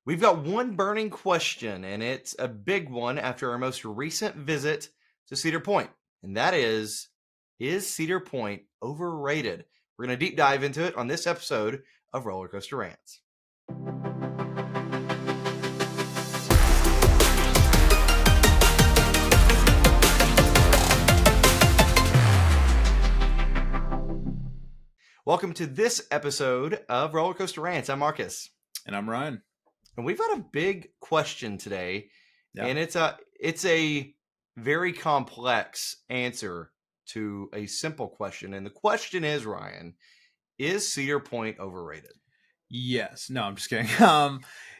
We've got one burning question, and it's a big one after our most recent visit to Cedar Point. And that is Cedar Point overrated? We're going to deep dive into it on this episode of Rollercoaster Rants. Welcome to this episode of Rollercoaster Rants. I'm Marcus. And I'm Ryan. And we've got a big question today. Yeah. And it's a very complex answer to a simple question. And the question is, Ryan, is Cedar Point overrated? Yes. No, I'm just kidding.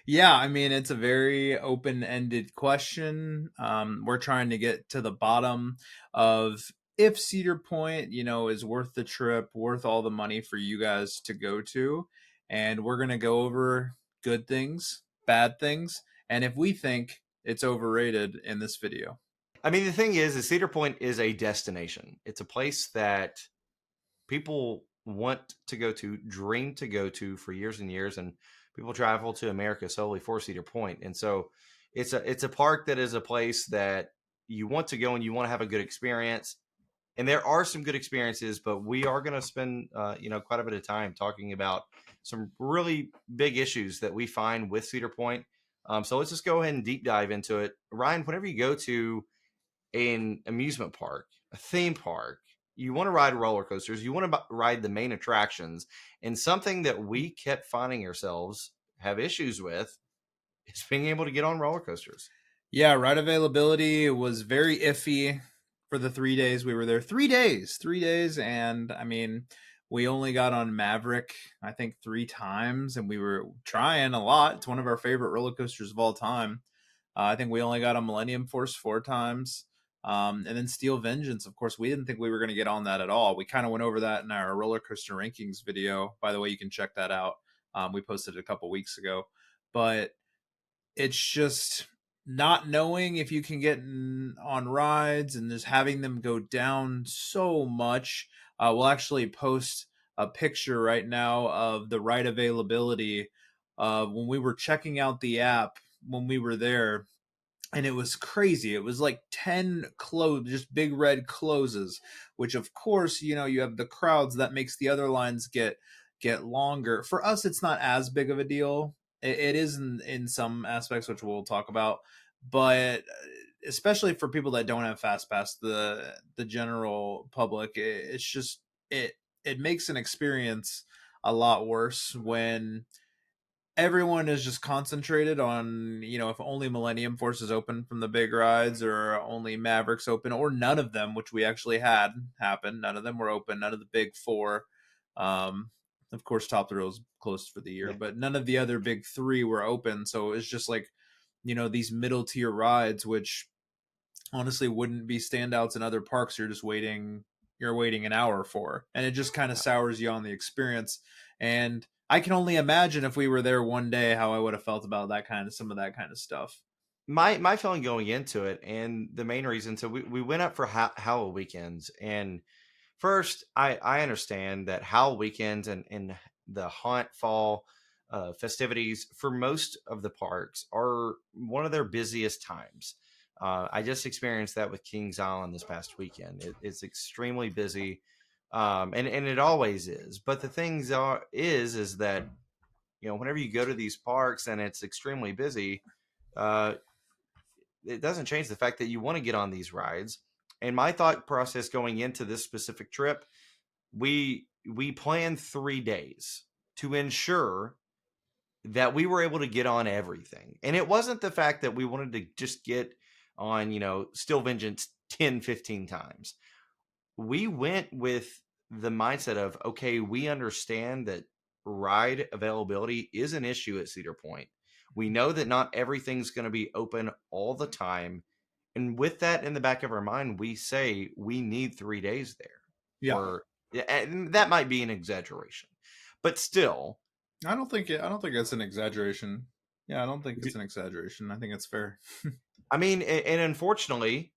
Yeah, I mean, it's a very open-ended question. We're trying to get to the bottom of if Cedar Point, is worth the trip, worth all the money for you guys to go to. And we're going to go over good things, bad things, and if we think it's overrated in this video. I mean, the thing is Cedar Point is a destination. It's a place that people want to go to, dream to go to for years and years, and people travel to America solely for Cedar Point. And so it's a park that is a place that you want to go and you want to have a good experience. And there are some good experiences, but we are going to spend quite a bit of time talking about some really big issues that we find with Cedar Point. So let's just go ahead and deep dive into it. Ryan, whenever you go to an amusement park, a theme park, you want to ride roller coasters, you want to ride the main attractions, and something that we kept finding ourselves have issues with is being able to get on roller coasters. Yeah, ride availability was very iffy for the 3 days we were there. 3 days. And I mean, we only got on Maverick, I think 3 times, and we were trying a lot. It's one of our favorite roller coasters of all time. I think we only got on Millennium Force 4 times. And then Steel Vengeance, of course, we didn't think we were going to get on that at all. We kind of went over that in our roller coaster rankings video. By the way, you can check that out. We posted it a couple weeks ago. But it's just not knowing if you can get on rides and just having them go down so much. We'll actually post a picture right now of the ride availability when we were checking out the app when we were there. And it was crazy. It was like 10 just big red closes, which of course, you have the crowds that makes the other lines get longer. For us, it's not as big of a deal. It is in some aspects, which we'll talk about, but especially for people that don't have fast pass, the general public, it's just it makes an experience a lot worse when everyone is just concentrated on, if only Millennium Force is open from the big rides, or only Mavericks open, or none of them, which we actually had happen. None of them were open. None of the big 4. Of course, Top Thrill is closed for the year, but none of the other big 3 were open. So it's just like, these middle tier rides, which honestly wouldn't be standouts in other parks. You're waiting an hour for, and it just kind of sours you on the experience. And I can only imagine if we were there one day how I would have felt about some of that kind of stuff. My feeling going into it, and the main reason, so we went up for Halloween weekends, and first I understand that Halloween weekends and the haunt fall festivities for most of the parks are one of their busiest times. I just experienced that with Kings Island this past weekend. It's extremely busy, and it always is. But the things is that whenever you go to these parks and it's extremely busy, it doesn't change the fact that you want to get on these rides. And my thought process going into this specific trip, we planned 3 days to ensure that we were able to get on everything. And it wasn't the fact that we wanted to just get on, Steel Vengeance 10, 15 times. We went with the mindset of, okay, we understand that ride availability is an issue at Cedar Point. We know that not everything's going to be open all the time. And with that in the back of our mind, we say we need 3 days there. Yeah. And that might be an exaggeration, but still, I don't think it's an exaggeration. Yeah, I don't think it's an exaggeration. I think it's fair. I mean, and unfortunately,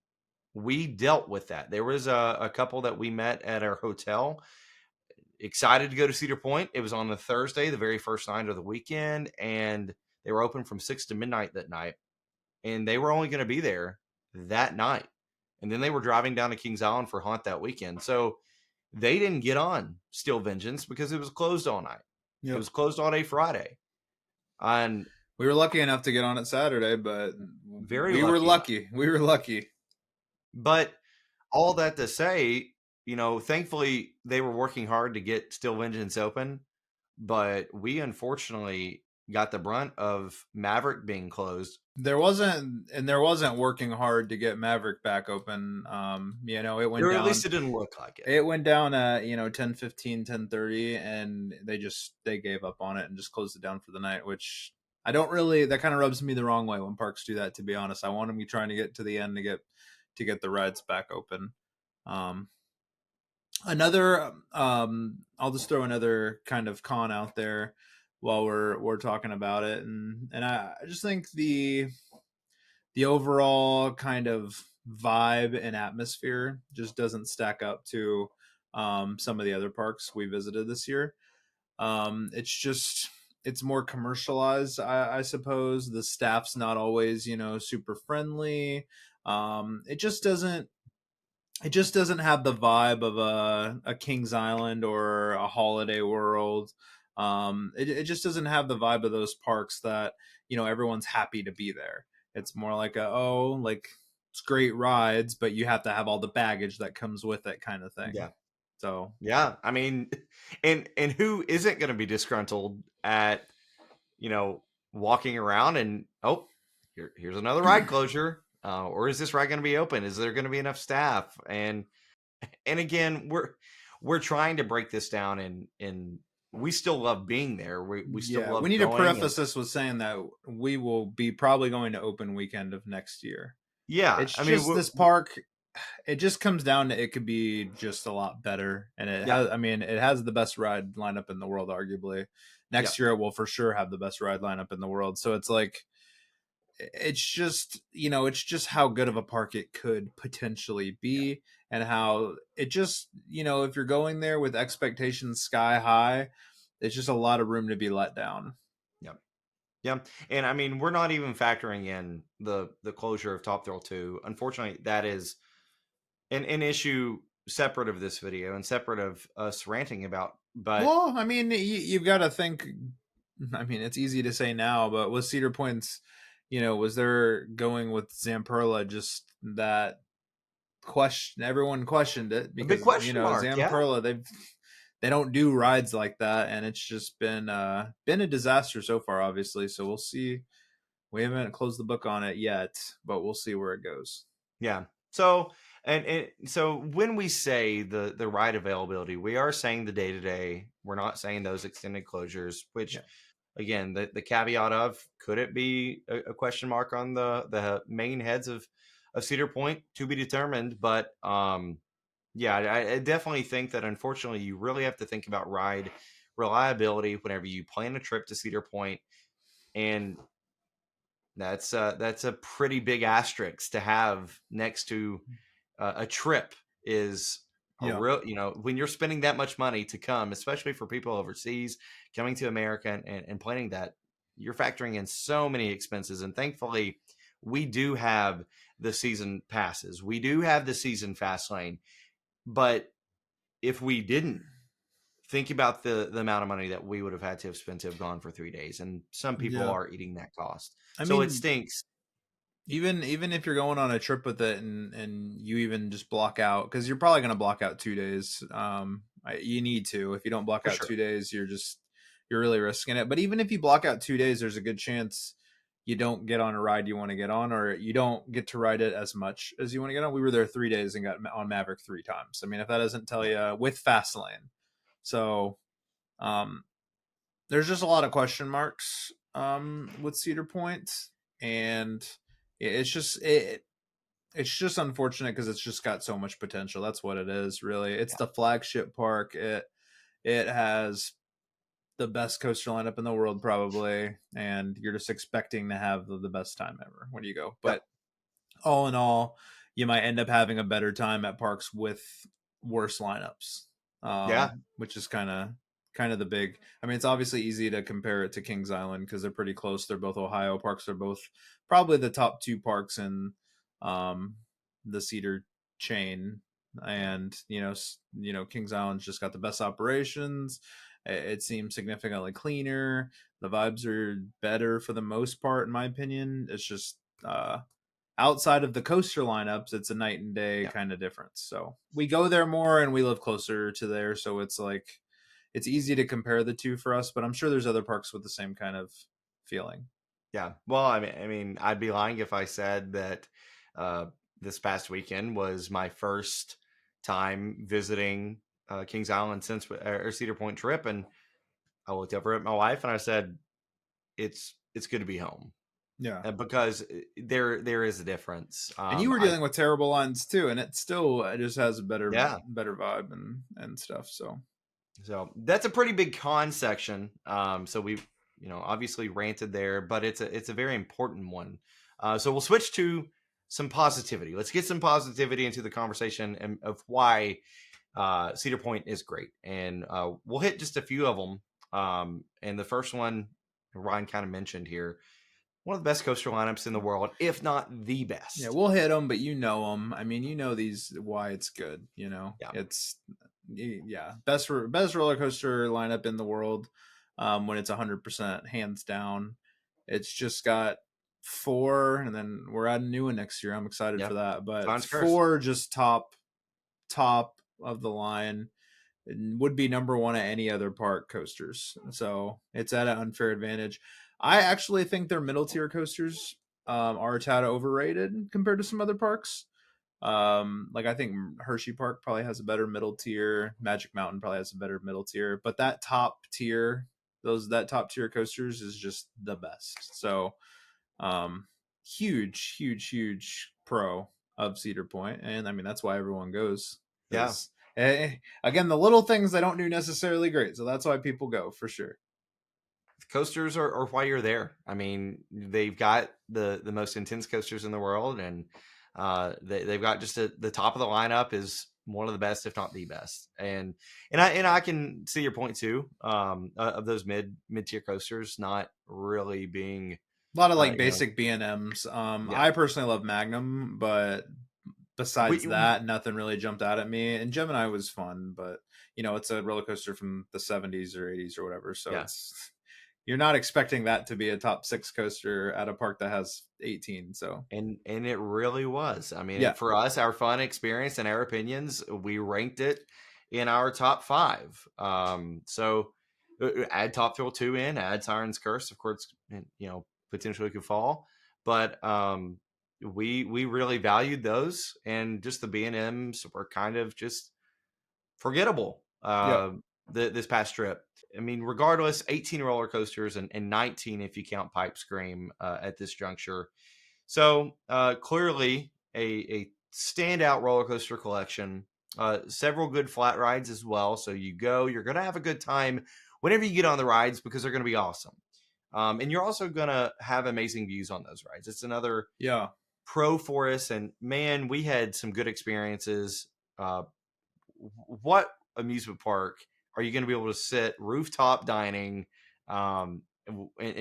we dealt with that. There was a couple that we met at our hotel, excited to go to Cedar Point. It was on the Thursday, the very first night of the weekend, and They were open from 6 to midnight that night, and they were only going to be there that night. And then they were driving down to Kings Island for Haunt that weekend. So they didn't get on Steel Vengeance because it was closed all night. It Yep. was closed all day Friday. And We were lucky enough to get on it Saturday, but very we were lucky. lucky. We were lucky. But all that to say, thankfully they were working hard to get Steel Vengeance open, but we unfortunately got the brunt of Maverick being closed. There wasn't working hard to get Maverick back open. It went Or at down. least it didn't look like it. It went down at 10:15, 10:30, and they gave up on it and just closed it down for the night, which I don't really, that kind of rubs me the wrong way when parks do that, to be honest. I want them to be trying to get to the end to get the rides back open. I'll just throw another kind of con out there while we're talking about it, and I just think the overall kind of vibe and atmosphere just doesn't stack up to some of the other parks we visited this year. It's more commercialized, I suppose. The staff's not always super friendly. It just doesn't have the vibe of a Kings Island or a Holiday World. It just doesn't have the vibe of those parks that everyone's happy to be there. It's more like it's great rides, but you have to have all the baggage that comes with it, kind of thing. Yeah. So yeah, I mean, and who isn't going to be disgruntled at walking around and here's another ride closure, or is this ride going to be open? Is there going to be enough staff? And again, we're trying to break this down, and we still love being there. We still love. We need to going preface this with saying that we will be probably going to open weekend of next year. Yeah, It's just this park. It just comes down to it could be just a lot better, and it has. I mean, it has the best ride lineup in the world, arguably. Next year, it will for sure have the best ride lineup in the world. So it's like, it's just how good of a park it could potentially be, and how it just if you're going there with expectations sky high, it's just a lot of room to be let down. Yeah, and I mean, we're not even factoring in the closure of Top Thrill 2. Unfortunately, that is an issue separate of this video and separate of us ranting about. But well, I mean, you've got to think. I mean, it's easy to say now, but with Cedar Point's, was there going with Zamperla, just that question? Everyone questioned it because a big question mark. Zamperla, they don't do rides like that, and it's just been a disaster so far, obviously. So we'll see. We haven't closed the book on it yet, but we'll see where it goes. Yeah. So so when we say the ride availability, we are saying the day to day. We're not saying those extended closures, which again, the caveat of, could it be a question mark on the main heads of Cedar Point, to be determined. But yeah, I definitely think that unfortunately you really have to think about ride reliability whenever you plan a trip to Cedar Point, and that's a pretty big asterisk to have next to a trip. Is a real, when you're spending that much money to come, especially for people overseas coming to America and planning that, you're factoring in so many expenses. And thankfully, we do have the season passes, we do have the season fast lane. But if we didn't, think about the amount of money that we would have had to have spent to have gone for 3 days, and some people are eating that cost. I mean, it stinks. Even if you're going on a trip with it, and you even just block out, because you're probably going to block out 2 days. You need to. If you don't block out 2 days, you're really risking it. But even if you block out 2 days, there's a good chance you don't get on a ride you want to get on, or you don't get to ride it as much as you want to get on. We were there 3 days and got on Maverick 3 times. I mean, if that doesn't tell you, with Fastlane. So there's just a lot of question marks with Cedar Point, and it's just unfortunate because it's just got so much potential. That's what it is, really. It's the flagship park. It has the best coaster lineup in the world, probably, and you're just expecting to have the best time ever when you go. But all in all, you might end up having a better time at parks with worse lineups. Which is kind kind of the big. I mean, it's obviously easy to compare it to Kings Island because they're pretty close. They're both Ohio parks. They're both probably the top two parks in um, the Cedar chain. Yeah. And Kings Island's just got the best operations. It seems significantly cleaner. The vibes are better for the most part, in my opinion. It's just outside of the coaster lineups, it's a night and day Yeah. kind of difference. So we go there more and we live closer to there. So it's like, it's easy to compare the two for us, but I'm sure there's other parks with the same kind of feeling. Yeah. Well, I mean, I'd be lying if I said that uh, this past weekend was my first time visiting Kings Island since our Cedar Point trip, and I looked over at my wife and I said, "It's good to be home," Yeah. because there is a difference. And you were I dealing with terrible lines too, and it just has a Yeah. better vibe and stuff. So So that's a pretty big con section. So we, obviously ranted there, but it's a very important one. So we'll switch to some positivity. Let's get some positivity into the conversation of why Cedar Point is great, and we'll hit just a few of them. And the first one, Ryan kind of mentioned here, one of the best coaster lineups in the world, if not the yeah, best. we'll hit them, but them. I mean, these why it's good. Yeah, It's best roller coaster lineup in the world. When it's 100% hands down, it's just got four, and then we're adding a new one next year. I'm excited yeah. for that. But Time's curse. four just top of the line. It would be number one at any other park coasters. So it's at an unfair advantage. I actually think their middle tier coasters are a tad overrated compared to some other parks. Like I think Hershey Park probably has a better middle tier. Magic Mountain probably has a better middle tier, but that top tier, that top tier coasters is just the best. So, um, huge pro of Cedar Point, and I mean that's why everyone goes Yeah. because again the little things they don't do necessarily great, so that's why people go for sure. Coasters are why you're there. I mean, they've got the most intense coasters in the world, and they've got just the top of the lineup is one of the best, if not the best. And I can see your point too, of those mid tier coasters not really being, A lot of uh, like you know, basic B&Ms. yeah. I personally love Magnum, but besides We, that, nothing really jumped out at me. And Gemini was fun, but it's a roller coaster from the 70s or 80s or whatever. So yeah. it's you're not expecting that to be a top six coaster at a park that has 18. So And it really was. I mean, yeah, for us, our fun experience and our opinions, we ranked it in our top five. So add Top Thrill 2 in, add Siren's Curse, of course, potentially could fall, but we really valued those, and just the B&Ms were kind of just forgettable. yeah, This past trip. I mean, regardless, 18 roller coasters and 19 if you count Pipe Scream at this juncture. So clearly a standout roller coaster collection. Several good flat rides as well. So you're going to have a good time whenever you get on the rides because they're going to be awesome. And you're also going to have amazing views on those rides. It's another yeah, pro for us. And man, we had some good experiences. What amusement park are you going to be able to sit rooftop dining? And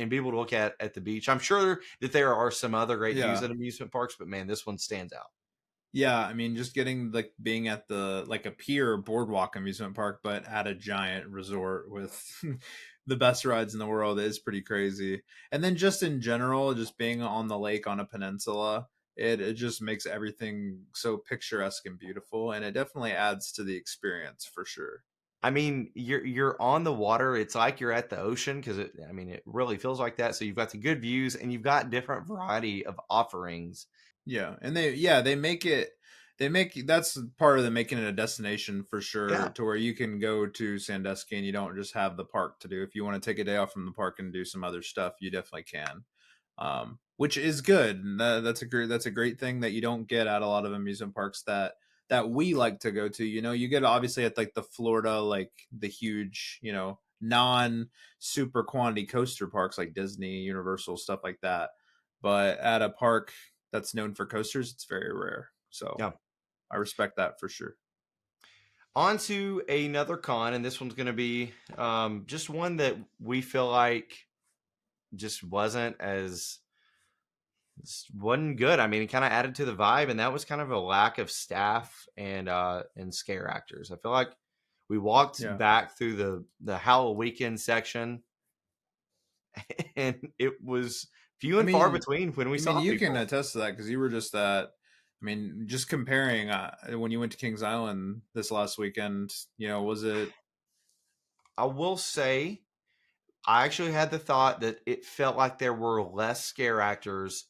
be able to look at the beach. I'm sure that there are some other great views yeah. at amusement parks, but man, this one stands out. Yeah, I mean, just getting like being at the like a pier boardwalk amusement park, but at a giant resort with the best rides in the world is pretty crazy. And then just in general, just being on the lake on a peninsula, it just makes everything so picturesque and beautiful, and it definitely adds to the experience for sure. I mean, you're on the water. It's like you're at the ocean because I mean, it really feels like that. So you've got the good views and you've got different variety of offerings. Yeah, and they make it that's part of the making it a destination for sure, Yeah. to where you can go to Sandusky and you don't just have the park to do. If you want to take a day off from the park and do some other stuff, you definitely can. Which is good. And that's a great thing that you don't get at a lot of amusement parks that we like to go to. You get obviously at like the Florida, like the huge, non super quantity coaster parks like Disney, Universal, stuff like that. But at a park that's known for coasters, it's very rare. So Yeah. I respect that for sure. On to another con, and this one's going to be just one that we feel like just wasn't good. I mean, it kind of added to the vibe, and that was kind of a lack of staff and scare actors. I feel like we walked Yeah. back through the Halloween weekend section, and it was few I and far mean, between when we I mean, saw you can people. attest to that because you were just at. I mean, just comparing when you went to Kings Island this last weekend, was it? I will say, I actually had the thought that it felt like there were less scare actors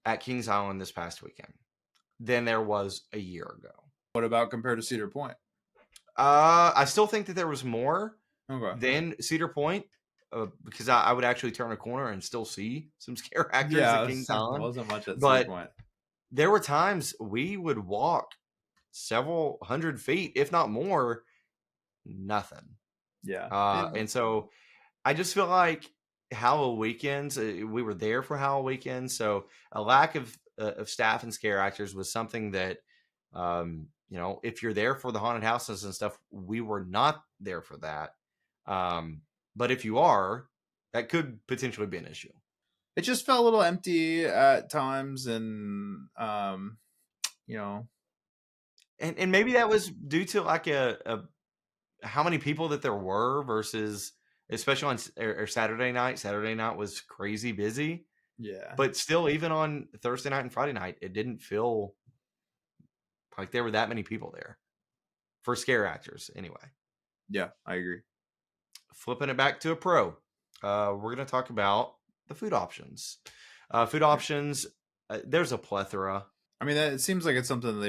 at Kings Island this past weekend than there was a year ago. What about compared to Cedar Point? I still think that there was more Okay. than Cedar Point because I would actually turn a corner and still see some scare actors Yeah, at Kings it Island. wasn't much at Cedar But Point. there were times we would walk several hundred feet, if not more, nothing. Yeah. And so I just feel like Halloween weekends, we were there for Halloween weekends. So a lack of staff and scare actors was something that, if you're there for the haunted houses and stuff, we were not there for that. But if you are, that could potentially be an issue. It just felt a little empty at times, and you know, And maybe that was due to like a how many people that there were versus, especially on or Saturday night. Saturday night was crazy busy, yeah, but still, even on Thursday night and Friday night, it didn't feel like there were that many people there for scare actors. Anyway, yeah, I agree. flipping it back to a pro, we're going to talk about the food options. Food Yeah. options, there's a plethora. I mean, it seems like it's something that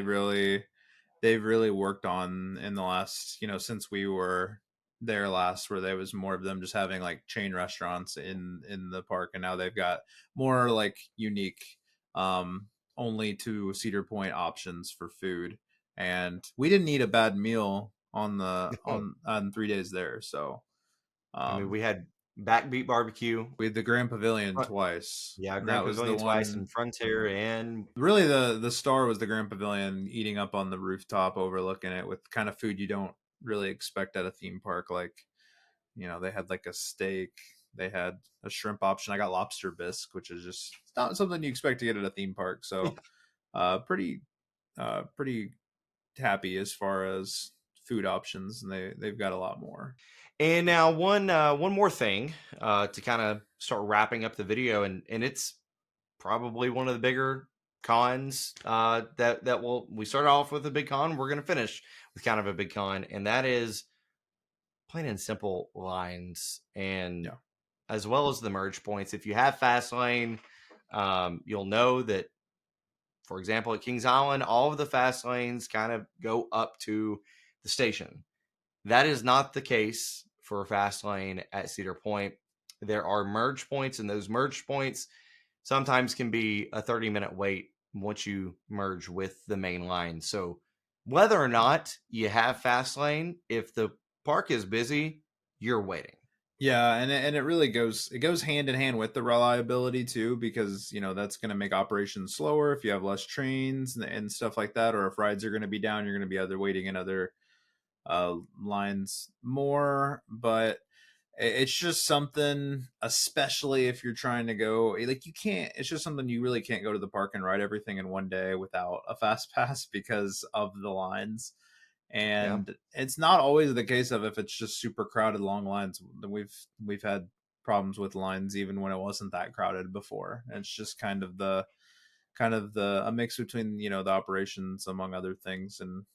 they've really worked on in the last, since we were there last, where there was more of them just having like chain restaurants in the park, and now they've got more like unique, um, only to Cedar Point options for food. And we didn't eat a bad meal on 3 days there, so I mean, um, we had Backbeat Barbecue, we had the Grand Pavilion front, twice, yeah, and Grand that was the Pavilion twice, one. and Frontier, and Really, the star was the Grand Pavilion, eating up on the rooftop, overlooking it with kind of food you don't really expect at a theme park. Like, they had like a steak, they had a shrimp option. I got lobster bisque, which is just not something you expect to get at a theme park. So, pretty happy as far as food options, and they've got a lot more. and now one more thing to kind of start wrapping up the video, and it's probably one of the bigger cons that we start off with a big con. We're going to finish with kind of a big con, and that is plain and simple lines, and Yeah, as well as the merge points. If you have fast lane, you'll know that, for example, at Kings Island, all of the fast lanes kind of go up to the station. That is not the case for fast lane at Cedar Point. There are merge points, and those merge points sometimes can be a 30-minute wait once you merge with the main line. So whether or not you have fast lane, if the park is busy, you're waiting. yeah, and it really goes hand in hand with the reliability too, because that's going to make operations slower if you have less trains and stuff like that, or if rides are going to be down, you're going to be either waiting in other lines more. But it's just something, especially if you're trying to go, like, you can't. It's just something you really can't go to the park and ride everything in one day without a fast pass because of the lines. Yeah. And it's not always the case of if it's just super crowded long lines. We've had problems with lines even when it wasn't that crowded before. And it's just kind of the a mix between the operations, among other things, and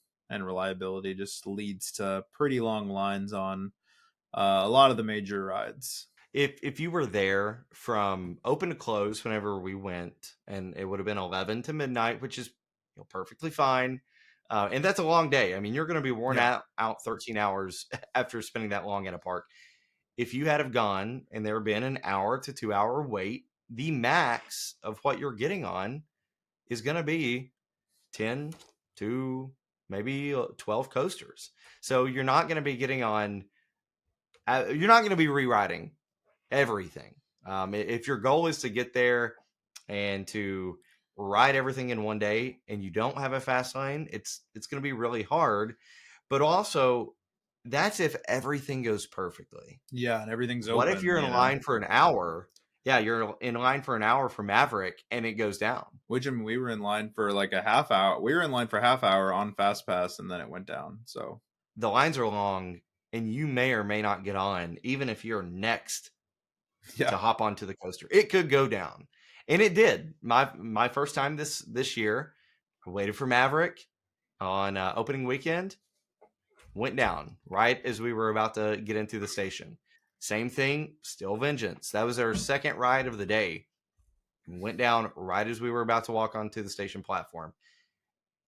reliability just leads to pretty long lines on a lot of the major rides. If you were there from open to close whenever we went, and it would have been 11 to midnight, which is perfectly fine. And that's a long day. I mean, you're going to be worn Yeah. out 13 hours after spending that long at a park. If you had have gone and there had been an hour to 2 hour wait, the max of what you're getting on is going to be 10 to maybe 12 coasters. So you're not going to be getting on, you're not going to be rewriting everything. If your goal is to get there and to ride everything in one day and you don't have a fast lane, it's going to be really hard. But also, that's if everything goes perfectly. Yeah, and everything's What if open, you're you in know. line for an hour? Yeah, you're in line for an hour for Maverick and it goes down. Which, I mean, we were in line for like a half hour. We were in line for a half hour on Fast Pass, and then it went down. So The lines are long and you may or may not get on, even if you're next yeah, to hop onto the coaster. It could go down. And it did. My first time this year, I waited for Maverick on opening weekend, went down right as we were about to get into the station. Same thing, still Vengeance. That was our second ride of the day. Went down right as we were about to walk onto the station platform.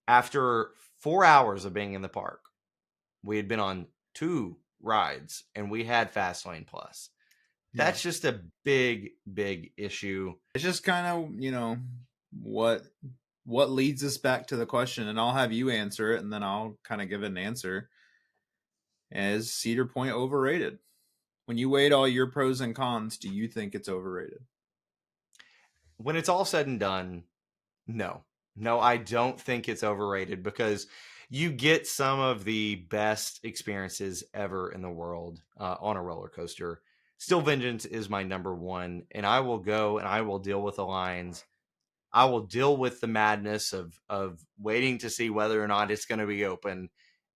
After 4 hours of being in the park, we had been on 2 rides and we had Fastlane Plus. yeah. That's just a big, big issue. It's just kind of, you know, what leads us back to the question, and I'll have you answer it, and then I'll kind of give it an answer. Is Cedar Point overrated? When you weighed all your pros and cons, do you think it's overrated? When it's all said and done, no. No, I don't think it's overrated because you get some of the best experiences ever in the world on a roller coaster. Still, Vengeance is my number one, and I will go and I will deal with the lines. I will deal with the madness of waiting to see whether or not it's going to be open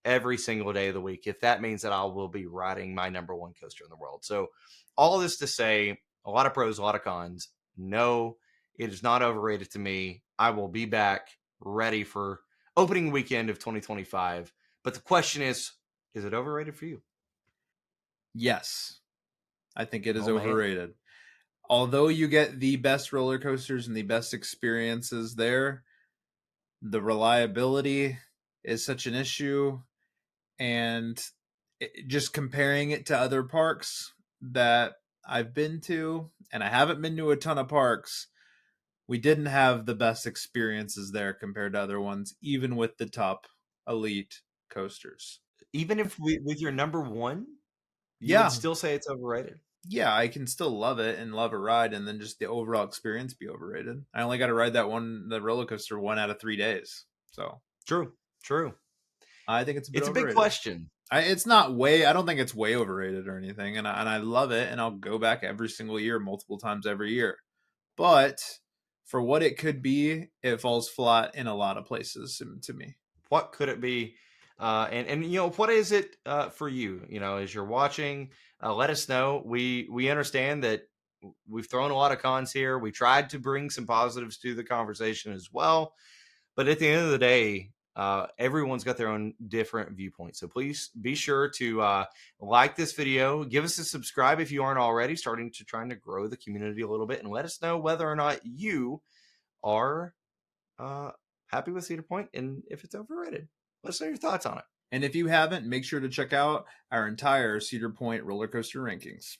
every single day of the week. If that means that I will be riding my number one coaster in the world. So, all this to say, a lot of pros, a lot of cons. No, it is not overrated to me. I will be back ready for opening weekend of 2025. But the question is it overrated for you? Yes, I think it is Oh man. overrated. Although you get the best roller coasters and the best experiences there, the reliability is such an issue. And just comparing it to other parks that I've been to, and I haven't been to a ton of parks, we didn't have the best experiences there compared to other ones, even with the top elite coasters. Even if with your number one, you would Yeah, still say it's overrated. yeah, I can still love it and love a ride, and then just the overall experience be overrated. I only got to ride the roller coaster 1 out of 3 days, so True. True. I think it's a bit It's a big overrated. question. It's not way. I don't think it's way overrated or anything, and I love it, and I'll go back every single year, multiple times every year. But for what it could be, it falls flat in a lot of places to me. What could it be? And you know, what is it for you? You know, as you're watching, let us know. We understand that we've thrown a lot of cons here. We tried to bring some positives to the conversation as well, but at the end of the day, everyone's got their own different viewpoints. So please be sure to like this video, give us a subscribe if you aren't already, starting to trying to grow the community a little bit, and let us know whether or not you are uh, happy with Cedar Point and if it's overrated. Let us know your thoughts on it. And if you haven't, make sure to check out our entire Cedar Point roller coaster rankings.